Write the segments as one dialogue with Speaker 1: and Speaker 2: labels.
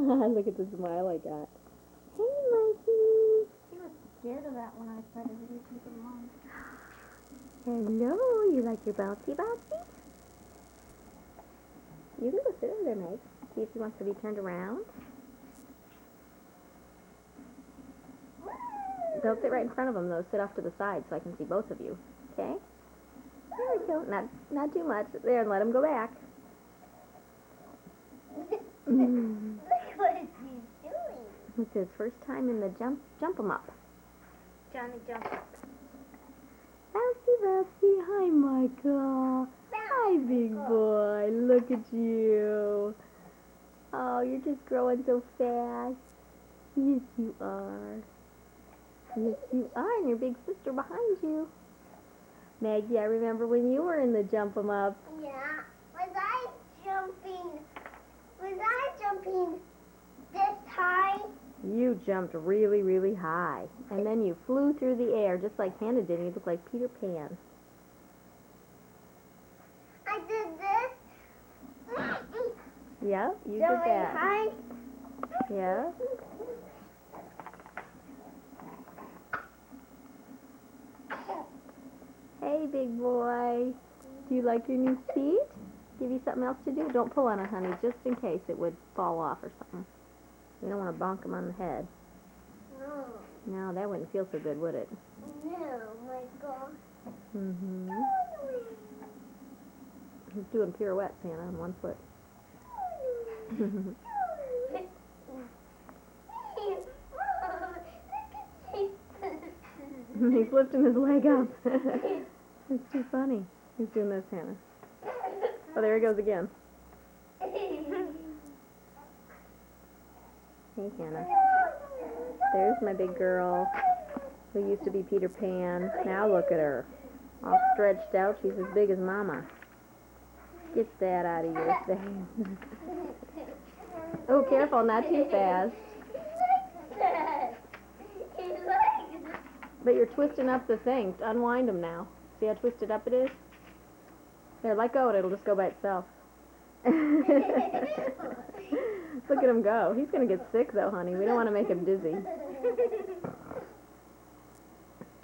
Speaker 1: Look at the smile I got. Hey, Mikey.
Speaker 2: He was scared of that when I tried to videotape him on.
Speaker 1: Hello. You like your bouncy bouncy? You can go sit over there, Mike. See if he wants to be turned around. Don't sit right in front of him, though. Sit off to the side so I can see both of you. Okay? There we go. Not too much. There, and let him go back.
Speaker 2: Look what he's doing.
Speaker 1: It's his first time in the jump 'em up.
Speaker 2: Johnny jump up.
Speaker 1: Bouncy, bouncy. Hi, Michael. Hi, big boy. Look at you. Oh, you're just growing so fast. Yes, you are. Yes, you are. And your big sister behind you. Maggie, I remember when you were in the jump 'em up.
Speaker 2: Yeah. Was I jumping this high?
Speaker 1: You jumped really, really high. And then you flew through the air just like Hannah did. And you look like Peter Pan.
Speaker 2: I did this.
Speaker 1: Yep, you did
Speaker 2: Jumping
Speaker 1: that.
Speaker 2: high.
Speaker 1: Yeah. Hey, big boy. Do you like your new seat? Give you something else to do? Don't pull on it, honey, just in case it would fall off or something. You don't want to bonk him on the head.
Speaker 2: No.
Speaker 1: No, that wouldn't feel so good, would it?
Speaker 2: No, my God.
Speaker 1: Mm-hmm. He's doing pirouettes, Hannah, on one foot. He's lifting his leg up. It's too funny. He's doing this, Hannah. Oh, there he goes again. Hey, Hannah. There's my big girl who used to be Peter Pan. Now look at her. All stretched out. She's as big as Mama. Get that out of your face. Oh, careful, not too fast. But you're twisting up the thing. Unwind them now. See how twisted up it is? There, let go and it'll just go by itself. Look at him go. He's going to get sick, though, honey. We don't want to make him dizzy.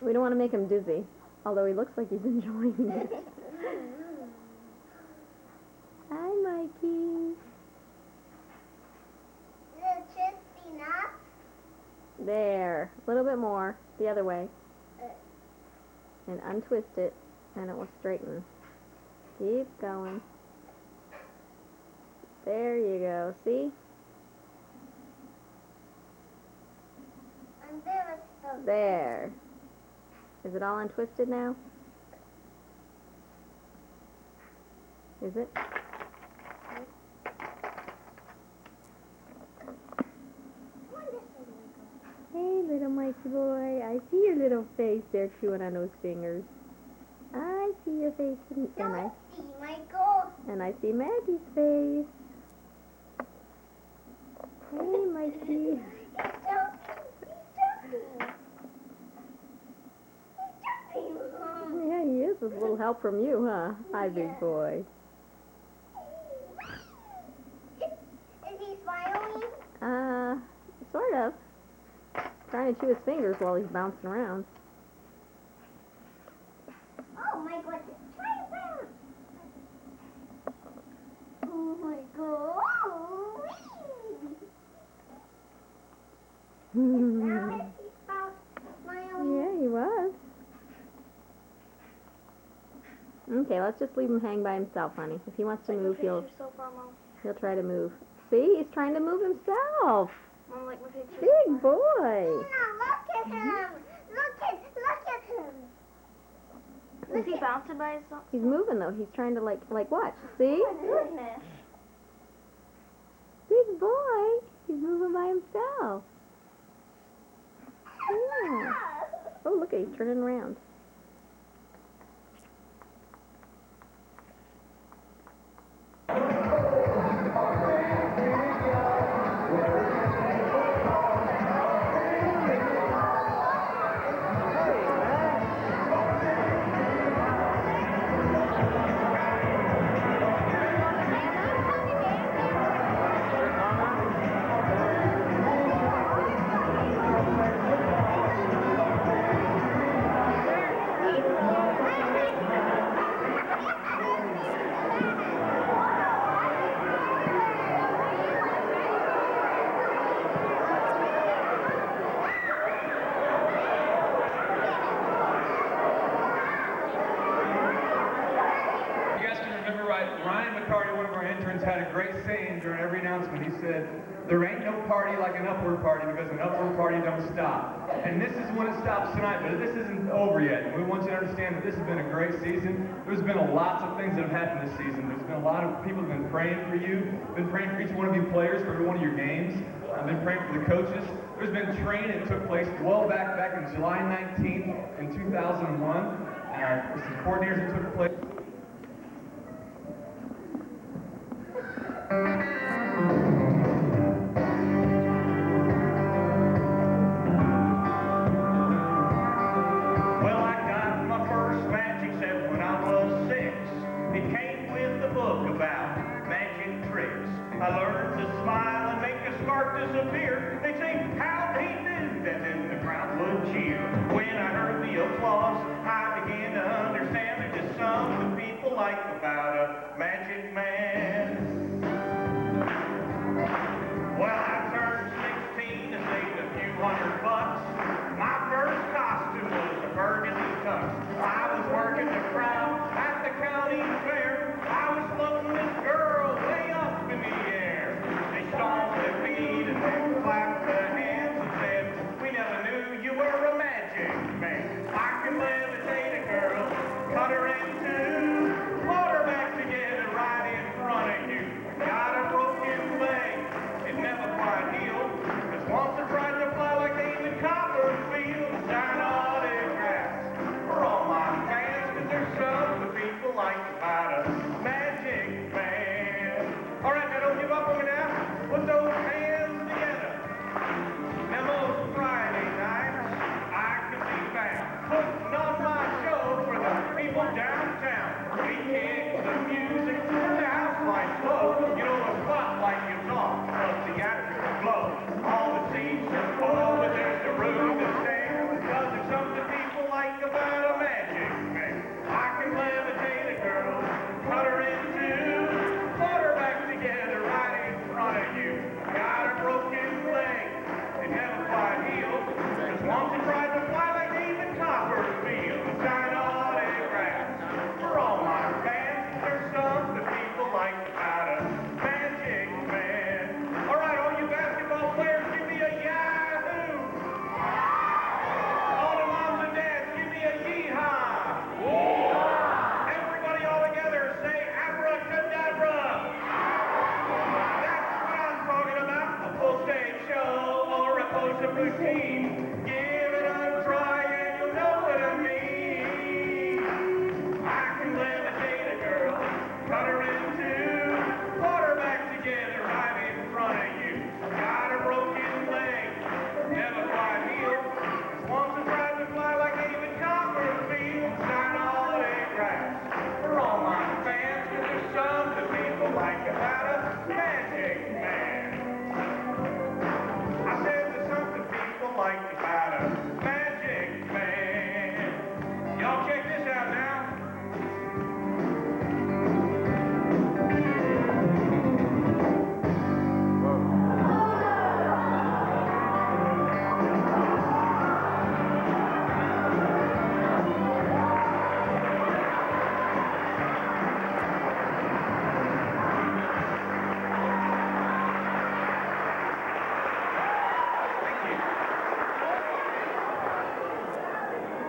Speaker 1: We don't want to make him dizzy, although he looks like he's enjoying it. Hi, Mikey.
Speaker 2: Is it twisting up?
Speaker 1: There. A little bit more. The other way. And untwist it, and it will straighten. Keep going. There you go. See?
Speaker 2: And there is the...
Speaker 1: There. Is it all untwisted now? Is it? Hey, little Mikey boy. I see your little face there chewing on those fingers. I see your face,
Speaker 2: Don't see, Michael.
Speaker 1: and I see Maggie's face. Hey, Mikey.
Speaker 2: He's jumping.
Speaker 1: Yeah, he is with a little help from you, huh? Hi, big boy.
Speaker 2: Is he smiling?
Speaker 1: Sort of. Trying to chew his fingers while he's bouncing around.
Speaker 2: Oh my God! Try to bounce. Oh my God! Now he's smiling.
Speaker 1: Yeah, he was. Okay, let's just leave him hang by himself, honey. If he wants to move, he'll try to move. See, he's trying to move himself.
Speaker 2: Mom, like my picture.
Speaker 1: Big boy.
Speaker 2: Look at him! Look at him! Is he bouncing by himself?
Speaker 1: He's moving though. He's trying to like watch. See?
Speaker 2: Goodness.
Speaker 1: Big boy. He's moving by himself. Yeah. Oh, look at he's turning around.
Speaker 3: announcement. He said, "There ain't no party like an upward party because an upward party don't stop." And this is when it stops tonight, but this isn't over yet. And we want you to understand that this has been a great season. There's been lots of things that have happened this season. There's been a lot of people that have been praying for you, been praying for each one of you players for every one of your games. I've been praying for the coaches. There's been training that took place well back in July 19th in 2001. Some coordinators that took place.
Speaker 4: I learned to smile and make a scarf disappear. They say, how'd he do that? Then the crowd would cheer. When I heard the applause, I began to understand there's just something people like about a magic man. Well, I turned 16 and saved a few $100. My first costume was a burgundy tux. I was working the crowd at the county fair. I was floating this girl way up in the air. They stomped their feet and then clapped their hands and said, "We never knew you were a magic man. I can levitate a girl, cut her in two, float her back together right in front of you. Got a broken leg, it never quite healed. Cause once I tried to fly like David Copperfield, sign autographs for all my fans. Cause there's something people like about a magic man." All right, now don't give up on me now. Put those hands together. Now most Friday nights, I can be back putting on my show for the people downtown. We kick the music, the house lights low. You know, a spotlight gives off a theatrical glow. All the seats are full, but there's the room to stand. Cause there's something people like about a magic man. I can levitate a girl, cut her in two, put her back together right in front of you. Got a broken leg, it never quite healed. Cause once I tried to fly like David Copperfield, sign autographs for all my fans. There's something people like about a magic man. All right, all you basketball players, give me a yahoo! All the moms and dads, give me a yeehaw! Yeehaw! Everybody all together, say abracadabra! That's what I'm talking about, a full stage show or a close-up routine. Give it a try and you'll know what I mean. I can levitate a girl, cut her in two, put her back together right in front of you. Got a broken leg, never quite healed. Once I tried to fly like David Copperfield, sign autographs for all my fans. Cause there's something people like about a magic man. I said there's something people like about a magic man. Y'all check this out now.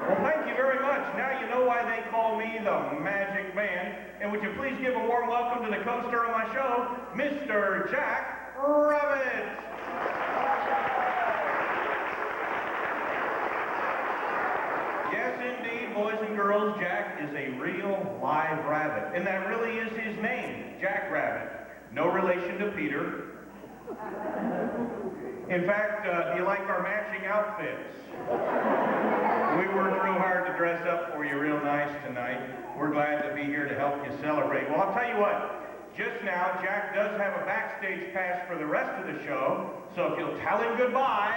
Speaker 4: Well, thank you very much. Now you know why they call me the Magic Man. And would you please give a warm welcome to the co-star of my show, Mr. Jack Rabbit. Yes, indeed, boys and girls, Jack is a real live rabbit. And that really is his name, Jack Rabbit. No relation to Peter. In fact, do you like our matching outfits? We worked real hard to dress up for you real nice tonight. We're glad to be here to help you celebrate. Well, I'll tell you what, just now, Jack does have a backstage pass for the rest of the show, so if you'll tell him goodbye,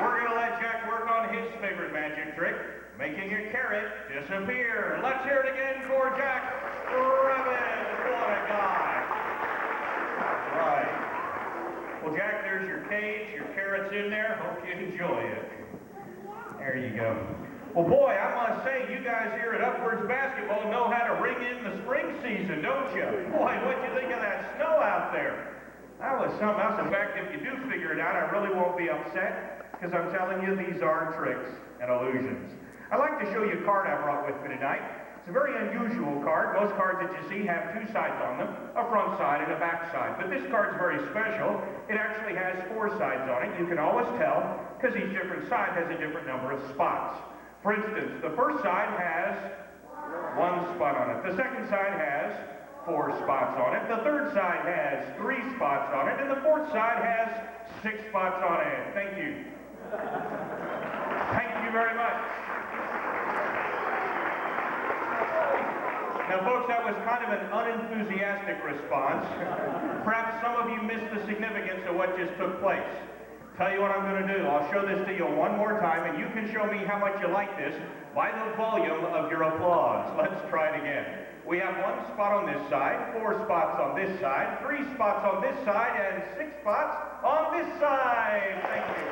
Speaker 4: we're going to let Jack work on his favorite magic trick, making a carrot disappear. Let's hear it again for Jack Rabbit. What a guy. Right. Well, Jack, there's your cage. Your carrot's in there. Hope you enjoy it. There you go. Well, boy, I must say, you guys here at Upwards Basketball know how to ring in the spring season, don't you? Boy, what'd you think of that snow out there? That was something else. In fact, if you do figure it out, I really won't be upset, because I'm telling you, these are tricks and illusions. I'd like to show you a card I brought with me tonight. It's a very unusual card. Most cards that you see have two sides on them, a front side and a back side. But this card's very special. It actually has four sides on it. You can always tell, because each different side has a different number of spots. For instance, the first side has one spot on it. The second side has four spots on it. The third side has three spots on it. And the fourth side has 6 spots on it. Thank you. Thank you very much. Now, folks, that was kind of an unenthusiastic response. Perhaps some of you missed the significance of what just took place. Tell you what I'm going to do. I'll show this to you one more time, and you can show me how much you like this by the volume of your applause. Let's try it again. We have 1 spot on this side, 4 spots on this side, 3 spots on this side, and 6 spots on this side. Thank you.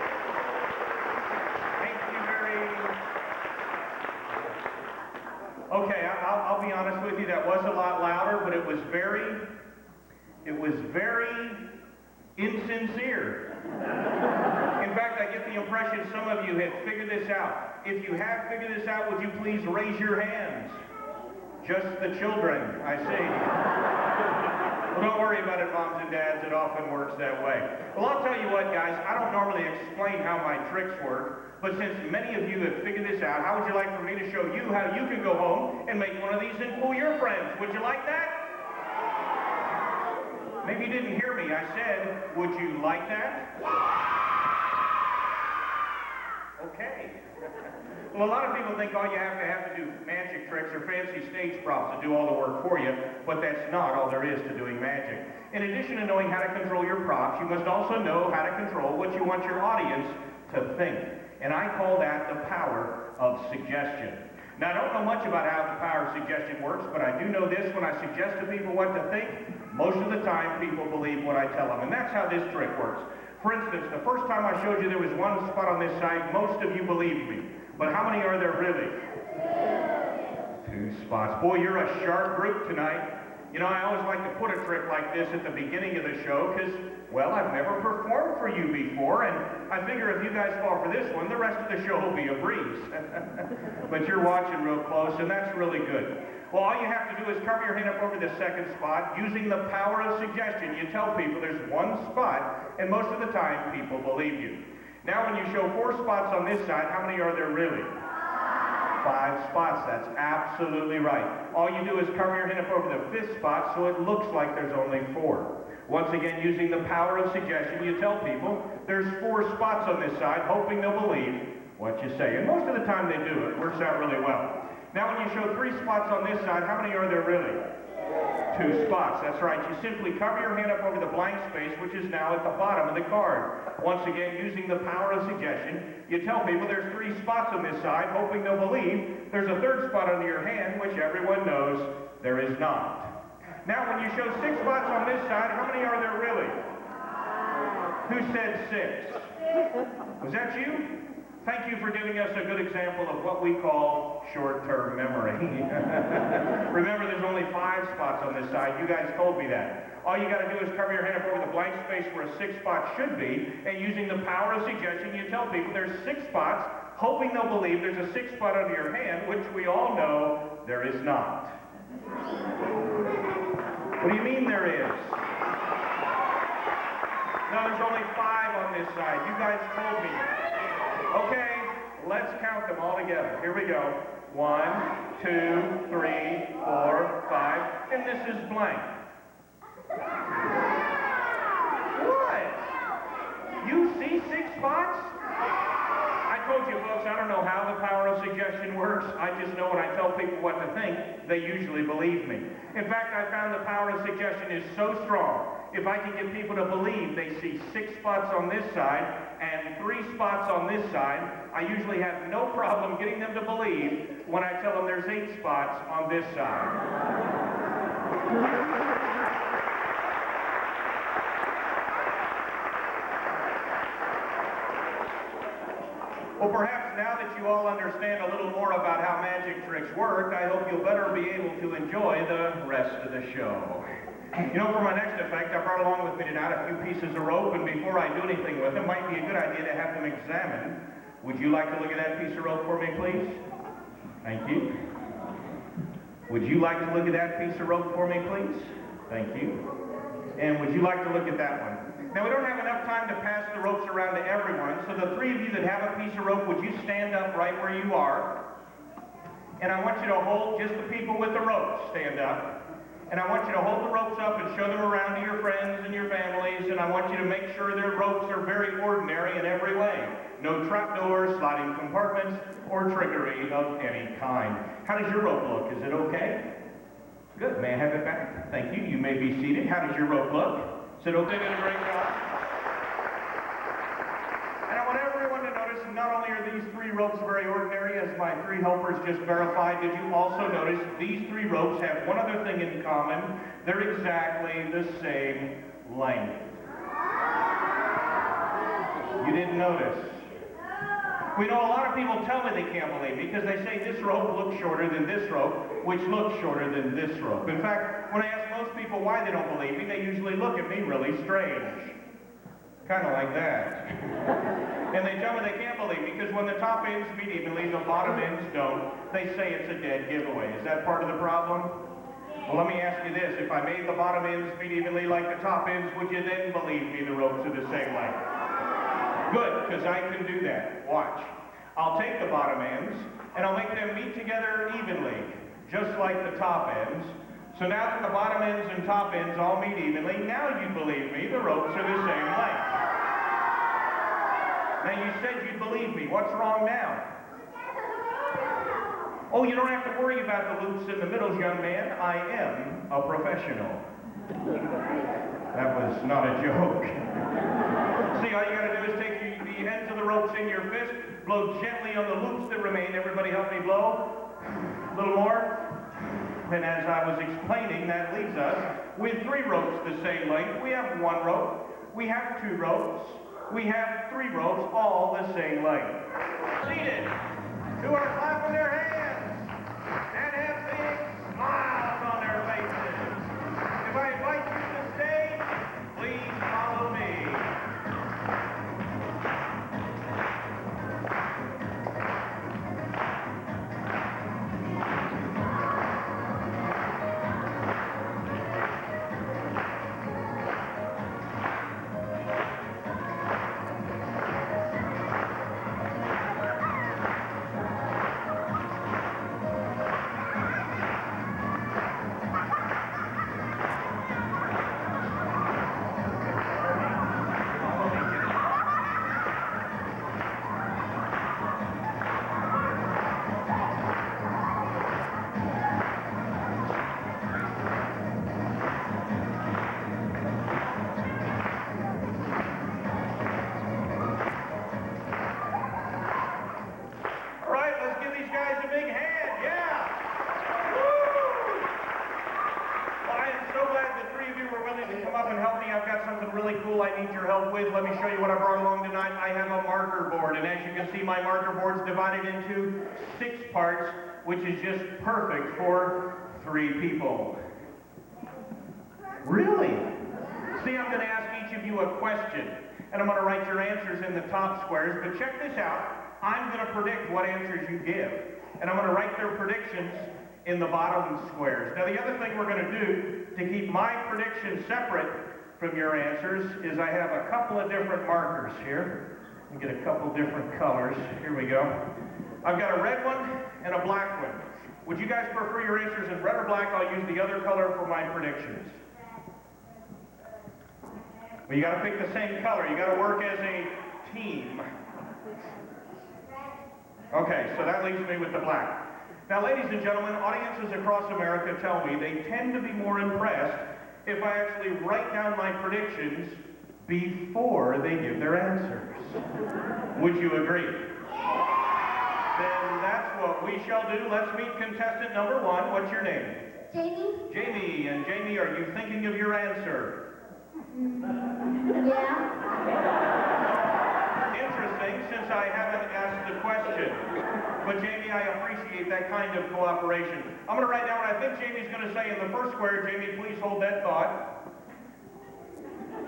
Speaker 4: Thank you very much. Okay, I'll be honest with you, that was a lot louder, but it was very insincere. In fact, I get the impression some of you have figured this out. If you have figured this out, would you please raise your hands? Just the children, I see. Well, don't worry about it, moms and dads. It often works that way. Well, I'll tell you what, guys. I don't normally explain how my tricks work, but since many of you have figured this out, how would you like for me to show you how you can go home and make one of these and fool your friends? Would you like that? Maybe you didn't hear me. I said, would you like that? Okay. Well, a lot of people think all you have to do magic tricks or fancy stage props to do all the work for you, but that's not all there is to doing magic. In addition to knowing how to control your props, you must also know how to control what you want your audience to think. And I call that the power of suggestion. Now, I don't know much about how the power of suggestion works, but I do know this: when I suggest to people what to think, most of the time people believe what I tell them. And that's how this trick works. For instance, the first time I showed you there was 1 spot on this side, most of you believed me. But how many are there really? 2 spots. Boy, you're a sharp group tonight. You know, I always like to put a trick like this at the beginning of the show because, well, I've never performed for you before, and I figure if you guys fall for this one, the rest of the show will be a breeze. But you're watching real close, and that's really good. Well, all you have to do is cover your hand up over the second spot. Using the power of suggestion, you tell people there's 1 spot, and most of the time, people believe you. Now, when you show 4 spots on this side, how many are there really? 5 spots. That's absolutely right. All you do is cover your hand up over the 5th spot so it looks like there's only 4. Once again, using the power of suggestion, you tell people there's 4 spots on this side, hoping they'll believe what you say. And most of the time they do. It works out really well. Now, when you show 3 spots on this side, how many are there really? 2 spots. That's right. You simply cover your hand up over the blank space, which is now at the bottom of the card. Once again, using the power of suggestion, you tell people there's 3 spots on this side, hoping they'll believe there's a 3rd spot under your hand, which everyone knows there is not. Now, when you show 6 spots on this side, how many are there really? Who said 6? Was that you? Thank you for giving us a good example of what we call short-term memory. Remember, there's only 5 spots on this side. You guys told me that. All you got to do is cover your hand up over the blank space where a 6th spot should be, and using the power of suggestion, you tell people there's 6 spots, hoping they'll believe there's a 6th spot under your hand, which we all know there is not. What do you mean there is? No, there's only 5 on this side. You guys told me. Okay, let's count them all together. Here we go. 1, 2, 3, 4, 5, and this is blank. What? You see 6 spots? I told you, folks, I don't know how the power of suggestion works. I just know when I tell people what to think, they usually believe me. In fact, I found the power of suggestion is so strong. If I can get people to believe they see 6 spots on this side and 3 spots on this side, I usually have no problem getting them to believe when I tell them there's 8 spots on this side. Well, perhaps now that you all understand a little more about how magic tricks work, I hope you'll better be able to enjoy the rest of the show. You know, for my next effect, I brought along with me tonight a few pieces of rope, and before I do anything with them, might be a good idea to have them examined. Would you like to look at that piece of rope for me, please? Thank you. Would you like to look at that piece of rope for me, please? Thank you. And would you like to look at that one? Now, we don't have enough time to pass the ropes around to everyone, so the three of you that have a piece of rope, would you stand up right where you are? And I want you to hold just the people with the ropes. Stand up. And I want you to hold the ropes up and show them around to your friends and your families, and I want you to make sure their ropes are very ordinary in every way. No trapdoors, sliding compartments, or trickery of any kind. How does your rope look? Is it okay? Good. May I have it back? Thank you. You may be seated. How does your rope look? Is it okay? Did a great job. And I want everyone to notice not only are these three ropes very ordinary, as my three helpers just verified, did you also notice these three ropes have one other thing in common? They're exactly the same length. You didn't notice? We know a lot of people tell me they can't believe me because they say this rope looks shorter than this rope, which looks shorter than this rope. In fact, when I ask most people why they don't believe me, they usually look at me really strange. Kind of like that. And they tell me they can't believe me because when the top ends meet evenly, the bottom ends don't. They say it's a dead giveaway. Is that part of the problem? Well, let me ask you this. If I made the bottom ends meet evenly like the top ends, would you then believe me the ropes are the same length? Good, because I can do that. Watch. I'll take the bottom ends, and I'll make them meet together evenly, just like the top ends. So now that the bottom ends and top ends all meet evenly, now you believe me, the ropes are the same length. Now you said you'd believe me. What's wrong now? Oh, you don't have to worry about the loops in the middle, young man. I am a professional. That was not a joke. See, all you got to do is take the ends of the ropes in your fist, blow gently on the loops that remain. Everybody help me blow. A little more. And as I was explaining, that leaves us with three ropes the same length. We have one rope. We have two ropes. We have three ropes, all the same length. Seated. Who are clapping their hands and have big smiles on their faces. If I invite you to the stage, please follow me. Let me show you what I brought along tonight. I have a marker board, and as you can see, my marker board's divided into 6 parts, which is just perfect for 3 people. Really? See, I'm going to ask each of you a question, and I'm going to write your answers in the top squares, but check this out. I'm going to predict what answers you give, and I'm going to write their predictions in the bottom squares. Now, the other thing we're going to do to keep my predictions separate from your answers is I have a couple of different markers here. Let me get a couple different colors. Here we go. I've got a red one and a black one. Would you guys prefer your answers in red or black? I'll use the other color for my predictions. Well, you got to pick the same color. You got to work as a team. Okay, so that leaves me with the black. Now, ladies and gentlemen, audiences across America tell me they tend to be more impressed if I actually write down my predictions before they give their answers. Would you agree? Then that's what we shall do. Let's meet contestant number 1. What's your name?
Speaker 2: Jamie?
Speaker 4: Jamie. And Jamie, are you thinking of your answer?
Speaker 2: Yeah.
Speaker 4: Interesting, since I haven't asked the But Jamie, I appreciate that kind of cooperation. I'm going to write down what I think Jamie's going to say in the first square. Jamie, please hold that thought.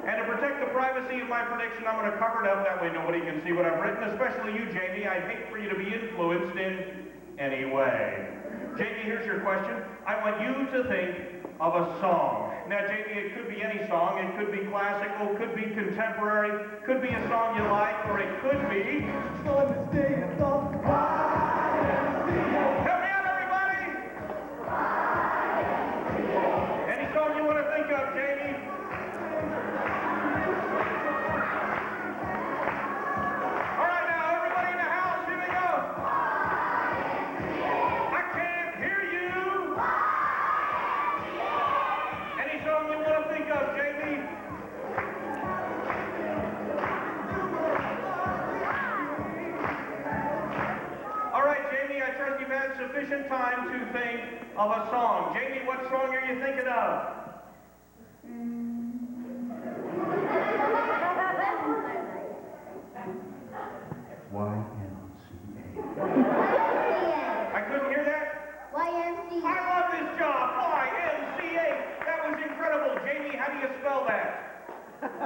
Speaker 4: And to protect the privacy of my prediction, I'm going to cover it up. That way nobody can see what I've written, especially you, Jamie. I'd hate for you to be influenced in any way. Jamie, here's your question. I want you to think of a song. Now, Jamie, it could be any song. It could be classical, could be contemporary, could be a song you like, or it could be... Help me out, everybody! Any song you want to think of, Jamie? All right, now, everybody in the house, here we go. I can't hear you. Any song you want to think of, Jamie? All right, Jamie, I trust you've had sufficient time to think of a song. Jamie, what song are you thinking of? I couldn't hear that?
Speaker 2: YMCA.
Speaker 4: I love this job. YMCA. That was incredible. Jamie, how do you spell that?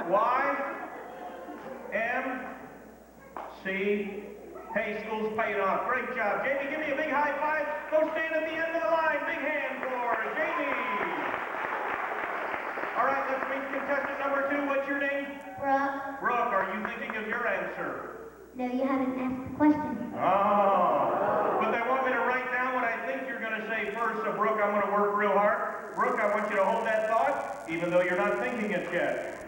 Speaker 4: Y-M-C. Hey, school's paying off. Great job. Jamie, give me a big high five. Go stand at the end of the line. Big hand for Jamie. All right, let's meet contestant number 2. What's your name?
Speaker 2: Brooke.
Speaker 4: Brooke, are you thinking of your answer?
Speaker 2: No, you haven't asked the question.
Speaker 4: Oh, but they want me to write down what I think you're going to say first. So, Brooke, I'm going to work real hard. Brooke, I want you to hold that thought, even though you're not thinking it yet.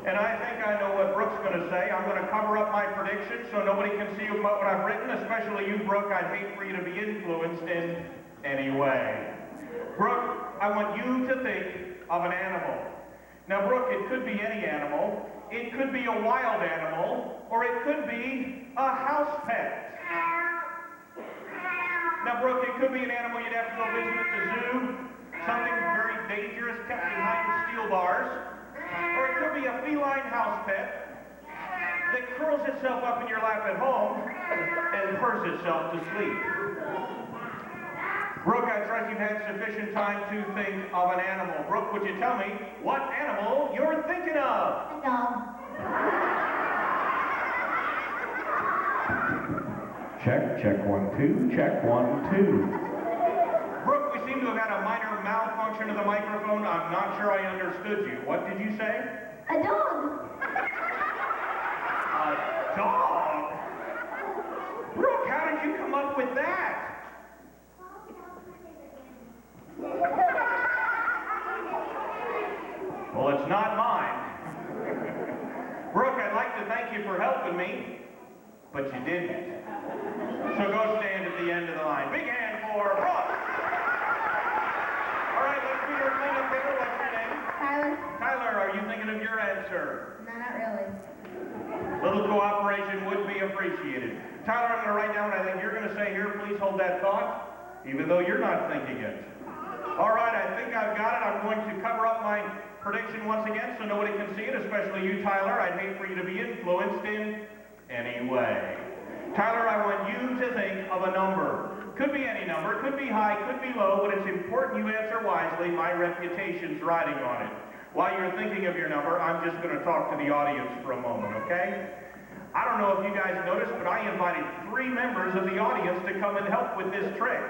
Speaker 4: And I think I know what Brooke's going to say. I'm going to cover up my prediction so nobody can see what I've written, especially you, Brooke. I'd hate for you to be influenced in any way. Brooke, I want you to think of an animal. Now, Brooke, it could be any animal. It could be a wild animal, or it could be a house pet. Now, Brooke, it could be an animal you'd have to go visit at the zoo, something very dangerous kept behind steel bars, or it could be a feline house pet that curls itself up in your lap at home and purrs itself to sleep. Brooke, I trust you've had sufficient time to think of an animal. Brooke, would you tell me what animal you're thinking of?
Speaker 2: A dog.
Speaker 4: Check, check, 1, 2, check, 1, 2. Brooke, we seem to have had a minor malfunction of the microphone. I'm not sure I understood you. What did you say?
Speaker 2: A dog.
Speaker 4: A dog? Brooke, how did you come up with that? Well, it's not mine. Brooke, I'd like to thank you for helping me, but you didn't. So go stand at the end of the line. Big hand for Brooke. All right, let's meet our cleanup hitter. What's your name?
Speaker 2: Tyler.
Speaker 4: Tyler, are you thinking of your answer?
Speaker 2: No, not really.
Speaker 4: Little cooperation would be appreciated. Tyler, I'm going to write down what I think you're going to say here. Please hold that thought, even though you're not thinking it. All right, I think I've got it. I'm going to cover up my prediction once again so nobody can see it, especially you, Tyler. I'd hate for you to be influenced in any way. Tyler, I want you to think of a number. Could be any number, could be high, could be low, but it's important you answer wisely. My reputation's riding on it. While you're thinking of your number, I'm just going to talk to the audience for a moment, okay? I don't know if you guys noticed, but I invited 3 members of the audience to come and help with this trick.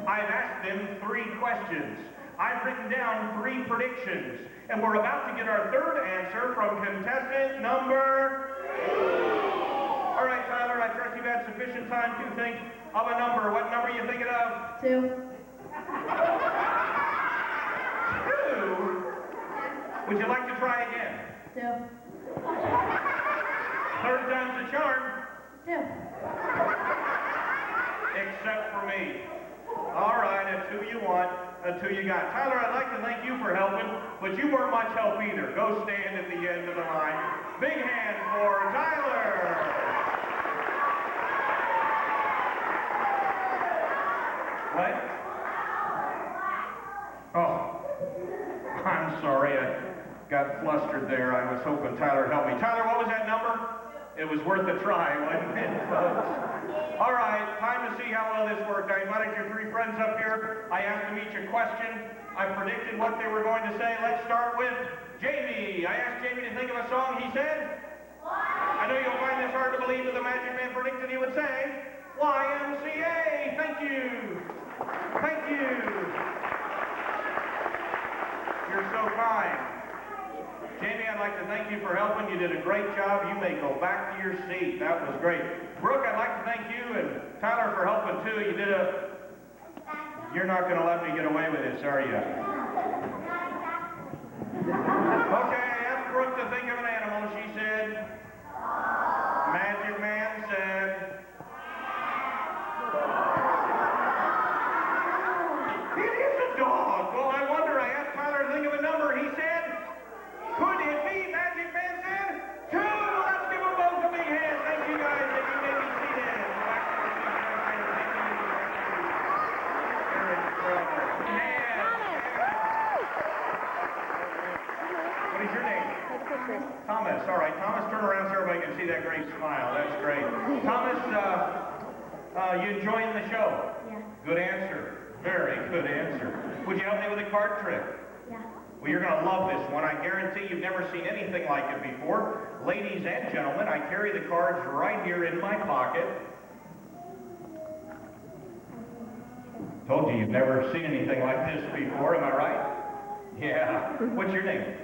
Speaker 4: I've asked them 3 questions. I've written down 3 predictions, and we're about to get our 3rd answer from contestant number 3. All right, Tyler, I trust you've had sufficient time to think of a number. What number are you thinking of?
Speaker 2: 2.
Speaker 4: 2? Would you like to try again?
Speaker 2: 2.
Speaker 4: 3rd time's the charm.
Speaker 2: 2.
Speaker 4: Except for me. All right, that's who you want, that's who you got. Tyler, I'd like to thank you for helping, but you weren't much help either. Go stand at the end of the line. Big hand for Tyler. What? Oh, I'm sorry. I got flustered there. I was hoping Tyler would help me. Tyler, what was that number? It was worth a try, wasn't it, folks? All right, time to see how well this worked. I invited your three friends up here. I asked them each a question. I predicted what they were going to say. Let's start with Jamie. I asked Jamie to think of a song. He said, I know you'll find this hard to believe, but the Magic Man predicted he would say, YMCA. Thank you. Thank you. You're so kind. Jamie, I'd like to thank you for helping. You did a great job. You may go back to your seat. That was great. Brooke, I'd like to thank you and Tyler for helping too. You did You're not going to let me get away with this, are you? Okay, I asked Brooke to think of an animal. She said, Magic Man said, it is a dog. Well, I wonder. I asked Tyler to think of a number. He said, could it be? Magic Man said, 2. Let's give them both a big hand. Thank you guys. And you may be seated. What is your name? Thomas. All right, Thomas, turn around so everybody can see that great smile. That's great. Thomas, you enjoying the show?
Speaker 2: Yeah.
Speaker 4: Good answer. Very good answer. Would you help me with a card trick?
Speaker 2: Yeah.
Speaker 4: Well, you're going to love this one. I guarantee you've never seen anything like it before. Ladies and gentlemen, I carry the cards right here in my pocket. Told you you've never seen anything like this before, am I right? Yeah. What's your name?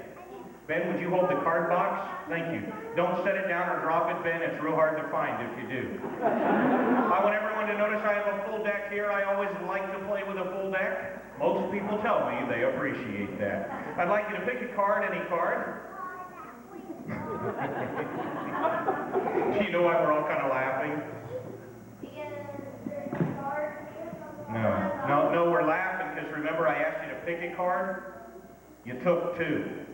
Speaker 4: Ben, would you hold the card box? Thank you. Don't set it down or drop it, Ben. It's real hard to find if you do. I want everyone to notice I have a full deck here. I always like to play with a full deck. Most people tell me they appreciate that. I'd like you to pick a card, any card. Do you know why we're all kind of laughing? No, we're laughing because remember I asked you to pick a card? You took 2,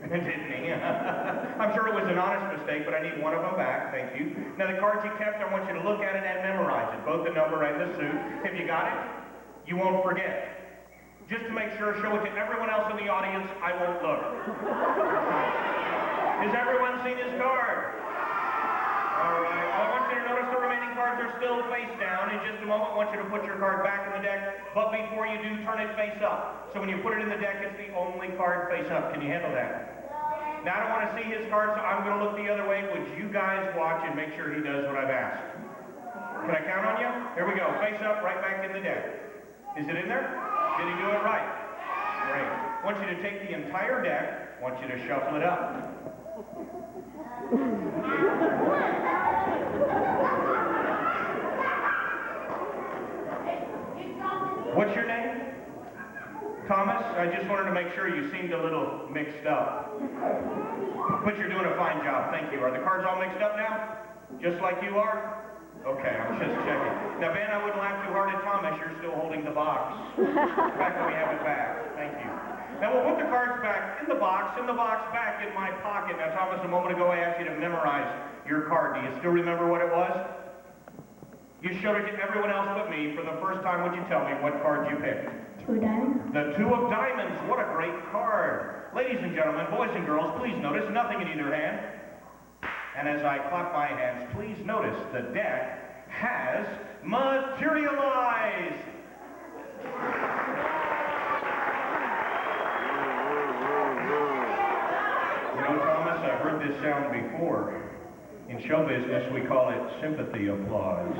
Speaker 4: didn't you? I'm sure it was an honest mistake, but I need one of them back, thank you. Now the cards you kept, I want you to look at it and memorize it, both the number and the suit. If you got it, you won't forget. Just to make sure, show it to everyone else in the audience, I won't look. Has everyone seen his card? All right, I want you to notice the remaining cards are still face down. In just a moment, I want you to put your card back in the deck, but before you do, turn it face up. So when you put it in the deck, it's the only card face up. Can you handle that? Now, I don't want to see his card, so I'm going to look the other way. Would you guys watch and make sure he does what I've asked? Can I count on you? Here we go. Face up, right back in the deck. Is it in there? Did he do it right? Great. I want you to take the entire deck. I want you to shuffle it up. What's your name? Thomas? I just wanted to make sure you seemed a little mixed up. But you're doing a fine job, thank you. Are the cards all mixed up now? Just like you are? Okay, I'm just checking. Now, Ben, I wouldn't laugh too hard at Thomas. You're still holding the box. The fact that we have it back. Thank you. Now, we'll put the cards back in the box back in my pocket. Now, Thomas, a moment ago I asked you to memorize your card. Do you still remember what it was? You showed it to everyone else but me. For the first time, would you tell me what card you picked?
Speaker 2: 2 diamonds.
Speaker 4: The 2 of diamonds. What a great card. Ladies and gentlemen, boys and girls, please notice nothing in either hand. And as I clap my hands, please notice the deck has materialized. You know, Thomas, I've heard this sound before. In show business, we call it sympathy applause.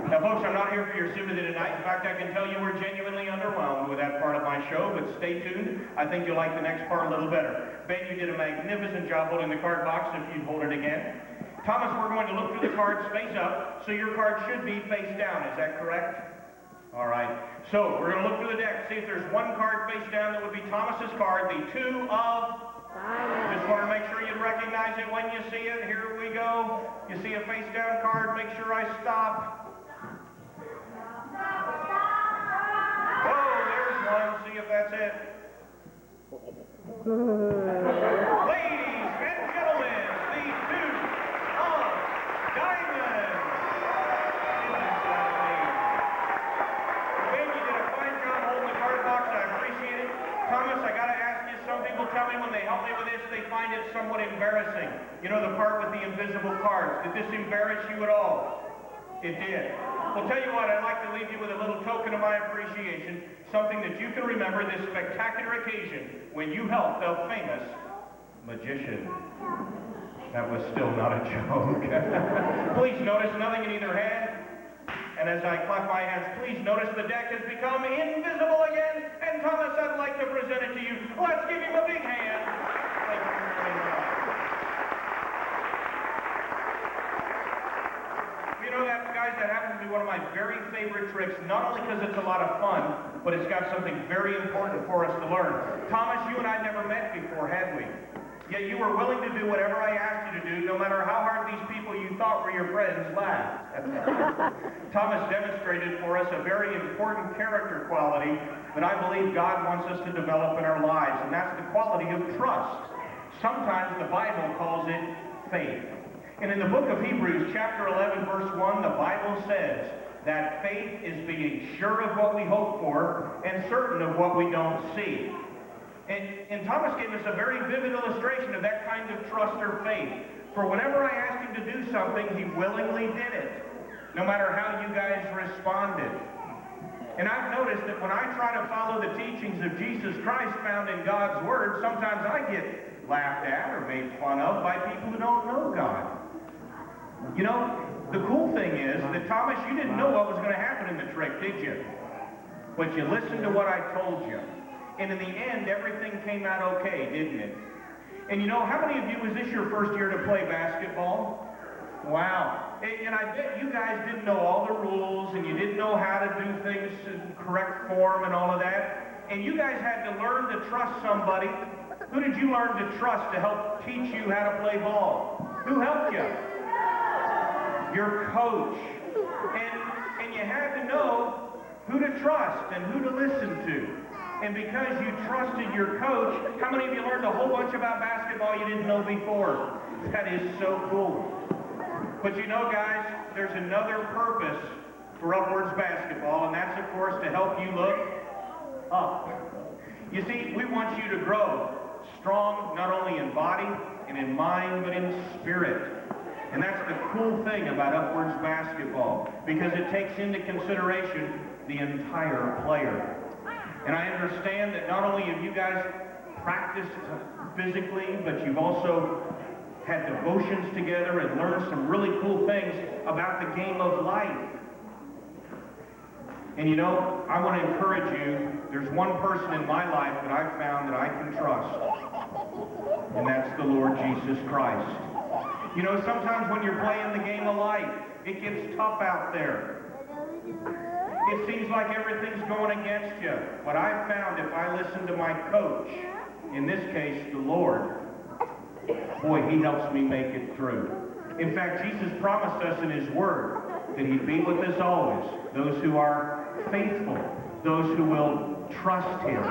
Speaker 4: Now, folks, I'm not here for your sympathy tonight. In fact, I can tell you we're genuinely underwhelmed with that part of my show, but stay tuned. I think you'll like the next part a little better. Ben, you did a magnificent job holding the card box, if you'd hold it again. Thomas, we're going to look through the cards face up, so your card should be face down. Is that correct? All right. So, we're going to look through the deck, see if there's one card face down that would be Thomas's card, the 2 of diamonds. Just want to make sure you recognize it when you see it. Here we go. You see a face down card, make sure I stop. See if that's it. Ladies and gentlemen, the 2 of diamonds. Ben, you did a fine job holding the card box. I appreciate it. Thomas, I got to ask you, some people tell me when they help help me with this, they find it somewhat embarrassing. You know the part with the invisible cards. Did this embarrass you at all? It did. Well, tell you what, I'd like to leave you with a little token of my appreciation, something that you can remember this spectacular occasion when you helped a famous magician. That was still not a joke. Please notice nothing in either hand. And as I clap my hands, please notice the deck has become invisible again. And Thomas, I'd like to present it to you. Let's give him a big hand. Thank you very much. You know that, guys, that happens to be one of my very favorite tricks, not only because it's a lot of fun, but it's got something very important for us to learn. Thomas, you and I never met before, had we? Yet you were willing to do whatever I asked you to do, no matter how hard these people you thought were your friends laughed. Thomas demonstrated for us a very important character quality that I believe God wants us to develop in our lives, and that's the quality of trust. Sometimes the Bible calls it faith. And in the book of Hebrews, chapter 11, verse 1, the Bible says that faith is being sure of what we hope for and certain of what we don't see. And Thomas gave us a very vivid illustration of that kind of trust or faith. For whenever I asked him to do something, he willingly did it, no matter how you guys responded. And I've noticed that when I try to follow the teachings of Jesus Christ found in God's Word, sometimes I get laughed at or made fun of by people who don't know God. You know, the cool thing is that, Thomas, you didn't know what was going to happen in the trick, did you? But you listened to what I told you. And in the end, everything came out okay, didn't it? And you know, how many of you, was this your first year to play basketball? Wow. And I bet you guys didn't know all the rules, and you didn't know how to do things in correct form and all of that. And you guys had to learn to trust somebody. Who did you learn to trust to help teach you how to play ball? Who helped you? Your coach. And you had to know who to trust and who to listen to. And because you trusted your coach, how many of you learned a whole bunch about basketball you didn't know before? That is so cool. But you know, guys, there's another purpose for Upwards basketball, and that's, of course, to help you look up. You see, we want you to grow strong, not only in body and in mind, but in spirit. And that's the cool thing about Upwards basketball, because it takes into consideration the entire player. And I understand that not only have you guys practiced physically, but you've also had devotions together and learned some really cool things about the game of life. And you know, I want to encourage you, there's one person in my life that I've found that I can trust, and that's the Lord Jesus Christ. You know, sometimes when you're playing the game of life, it gets tough out there. It seems like everything's going against you. But I've found if I listen to my coach, in this case, the Lord, boy, he helps me make it through. In fact, Jesus promised us in his word that he'd be with us always, those who are faithful, those who will trust him.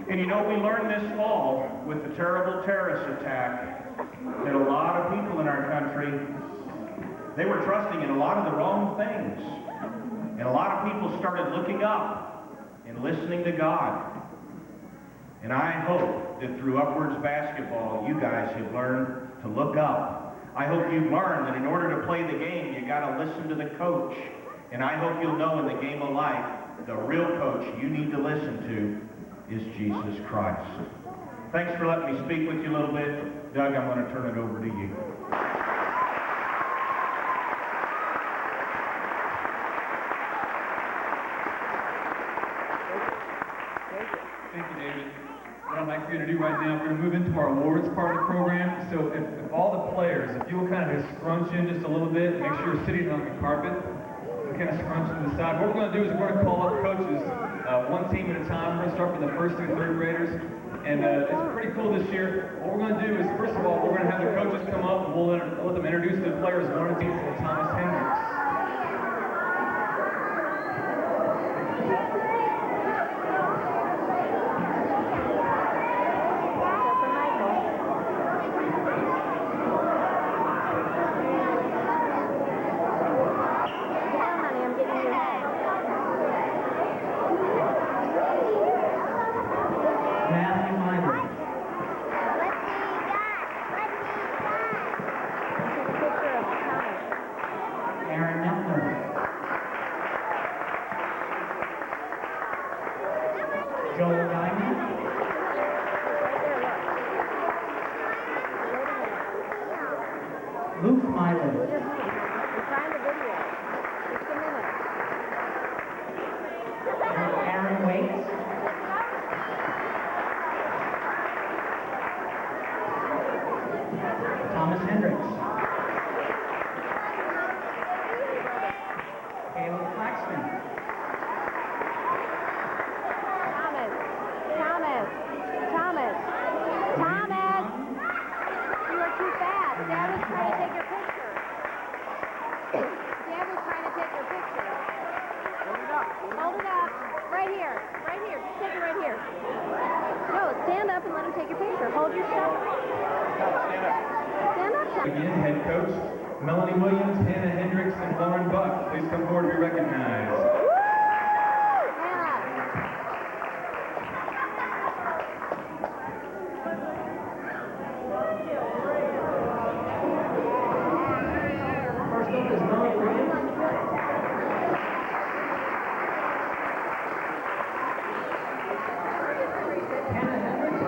Speaker 4: And you know, we learned this fall with the terrible terrorist attack that a lot of people in our country, they were trusting in a lot of the wrong things. And a lot of people started looking up and listening to God. And I hope that through Upwards basketball, you guys have learned to look up. I hope you've learned that in order to play the game, you got to listen to the coach. And I hope you'll know in the game of life, the real coach you need to listen to is Jesus Christ. Thanks for letting me speak with you a little bit. Doug, I'm going to turn it over to you.
Speaker 3: Thank you, David. What I'd like for you to do right now, we're going to move into our awards part of the program. So if all the players, if you'll kind of scrunch in just a little bit, make sure you're sitting on the carpet, and kind of scrunch to the side. What we're going to do is we're going to call up coaches, one team at a time. We're going to start with the first through third graders. And it's pretty cool this year. What we're going to do is, first of all, we're going to have the coaches come up, and we'll let them introduce the players one at a time. Thomas Hendricks.
Speaker 5: Matthew
Speaker 1: take your picture. Hold your shot. Stand up.
Speaker 3: Again, head coach Melanie Williams, Hannah Hendricks, and Lauren Buck. Please come forward to be recognized. First up is Melanie Williams. Hannah Hendricks.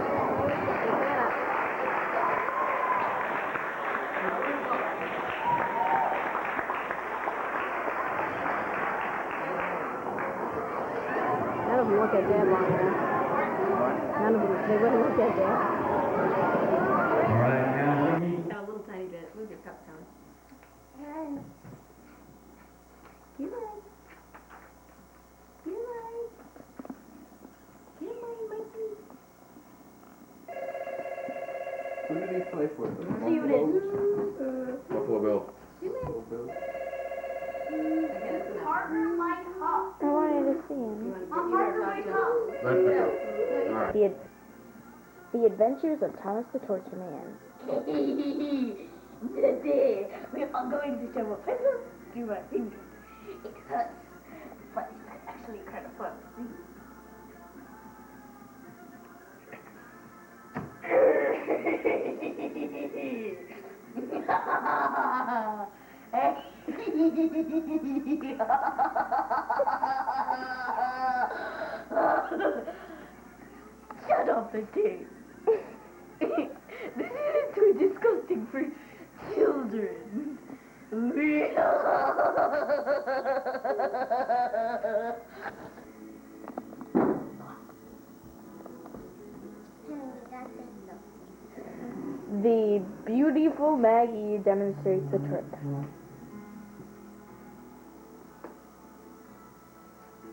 Speaker 1: None of them look at Dad long enough. None of them, they wouldn't look at Dad.
Speaker 3: All right, now bring me.
Speaker 1: A little tiny bit. Move your cup down. Get away. Get away. Get away, Mikey.
Speaker 5: Who did he play for?
Speaker 1: Buffalo
Speaker 5: Bill.
Speaker 1: Buffalo Bill.
Speaker 2: Partner Mike Huff.
Speaker 1: I wanted to see him.
Speaker 2: Partner Mike Huff.
Speaker 5: Let's pick up. All right.
Speaker 1: The Adventures of Thomas the Torture Man.
Speaker 2: Today, we are going to shove a pencil through my fingers. It hurts, but it's actually kind of fun. Shut up, the tape. This is too disgusting for children.
Speaker 1: The beautiful Maggie demonstrates the trick.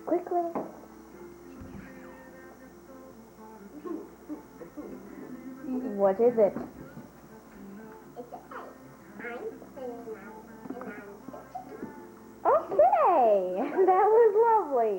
Speaker 1: Quickly. What is it?
Speaker 2: It's an egg. I'm sitting on, and I'm
Speaker 1: Okay, that was lovely.